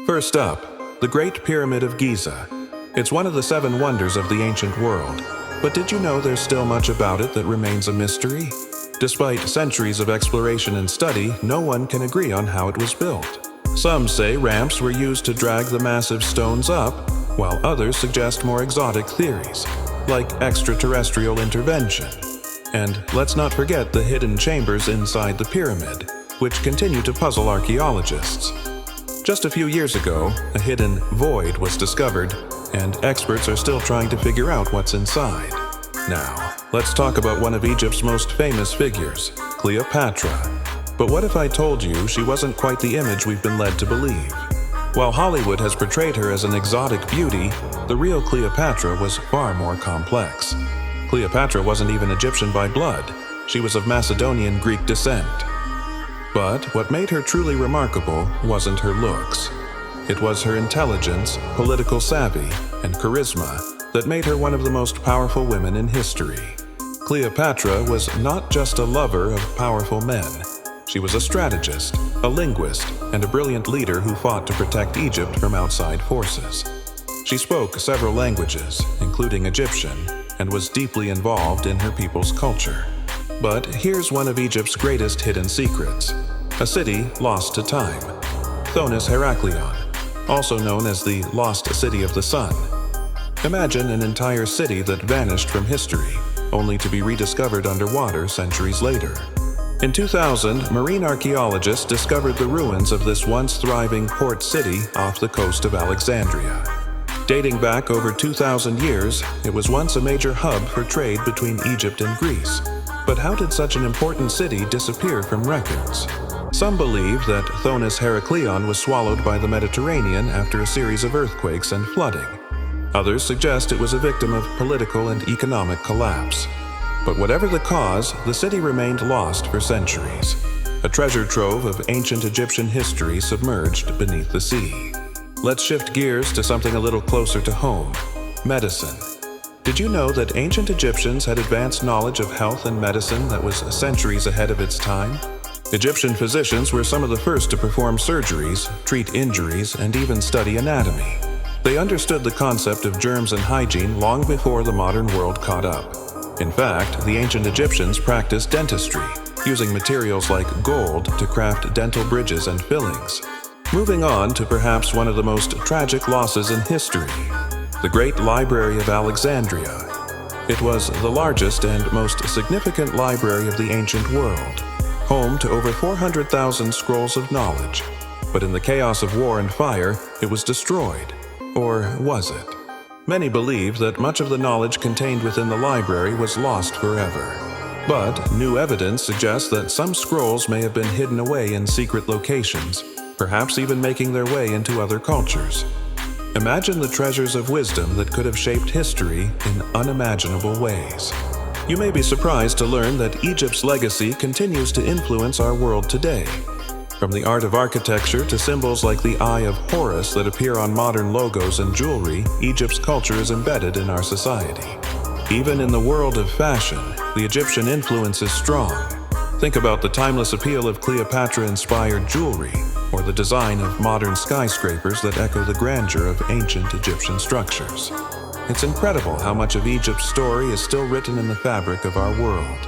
First up, the Great Pyramid of Giza. It's one of the 7 wonders of the ancient world. But did you know there's still much about it that remains a mystery? Despite centuries of exploration and study, no one can agree on how it was built. Some say ramps were used to drag the massive stones up, while others suggest more exotic theories, like extraterrestrial intervention. And let's not forget the hidden chambers inside the pyramid, which continue to puzzle archaeologists. Just a few years ago, a hidden void was discovered, and experts are still trying to figure out what's inside. Now, let's talk about one of Egypt's most famous figures, Cleopatra. But what if I told you she wasn't quite the image we've been led to believe? While Hollywood has portrayed her as an exotic beauty, the real Cleopatra was far more complex. Cleopatra wasn't even Egyptian by blood. She was of Macedonian Greek descent. But what made her truly remarkable wasn't her looks. It was her intelligence, political savvy, and charisma that made her one of the most powerful women in history. Cleopatra was not just a lover of powerful men. She was a strategist, a linguist, and a brilliant leader who fought to protect Egypt from outside forces. She spoke several languages, including Egyptian, and was deeply involved in her people's culture. But here's one of Egypt's greatest hidden secrets: a city lost to time. Thonis Heraklion, also known as the Lost City of the Sun. Imagine an entire city that vanished from history, only to be rediscovered underwater centuries later. In 2000, marine archaeologists discovered the ruins of this once thriving port city off the coast of Alexandria. Dating back over 2,000 years, it was once a major hub for trade between Egypt and Greece. But how did such an important city disappear from records? Some believe that Thonis Heraklion was swallowed by the Mediterranean after a series of earthquakes and flooding. Others suggest it was a victim of political and economic collapse. But whatever the cause, the city remained lost for centuries. A treasure trove of ancient Egyptian history submerged beneath the sea. Let's shift gears to something a little closer to home: medicine. Did you know that ancient Egyptians had advanced knowledge of health and medicine that was centuries ahead of its time? Egyptian physicians were some of the first to perform surgeries, treat injuries, and even study anatomy. They understood the concept of germs and hygiene long before the modern world caught up. In fact, the ancient Egyptians practiced dentistry, using materials like gold to craft dental bridges and fillings. Moving on to perhaps one of the most tragic losses in history: the Great Library of Alexandria. It was the largest and most significant library of the ancient world, home to over 400,000 scrolls of knowledge. But in the chaos of war and fire, it was destroyed. Or was it? Many believe that much of the knowledge contained within the library was lost forever. But new evidence suggests that some scrolls may have been hidden away in secret locations, perhaps even making their way into other cultures. Imagine the treasures of wisdom that could have shaped history in unimaginable ways. You may be surprised to learn that Egypt's legacy continues to influence our world today. From the art of architecture to symbols like the Eye of Horus that appear on modern logos and jewelry, Egypt's culture is embedded in our society. Even in the world of fashion, the Egyptian influence is strong. Think about the timeless appeal of Cleopatra-inspired jewelry, or the design of modern skyscrapers that echo the grandeur of ancient Egyptian structures. It's incredible how much of Egypt's story is still written in the fabric of our world.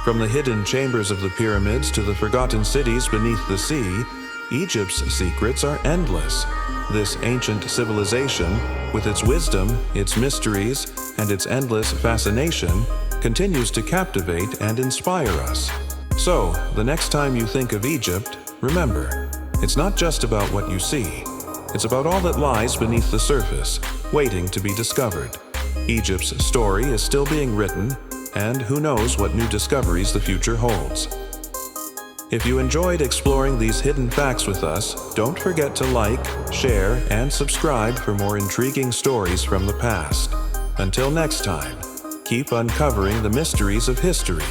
From the hidden chambers of the pyramids to the forgotten cities beneath the sea, Egypt's secrets are endless. This ancient civilization, with its wisdom, its mysteries, and its endless fascination, continues to captivate and inspire us. So, the next time you think of Egypt, remember, it's not just about what you see. It's about all that lies beneath the surface, waiting to be discovered. Egypt's story is still being written, and who knows what new discoveries the future holds. If you enjoyed exploring these hidden facts with us, don't forget to like, share, and subscribe for more intriguing stories from the past. Until next time, keep uncovering the mysteries of history.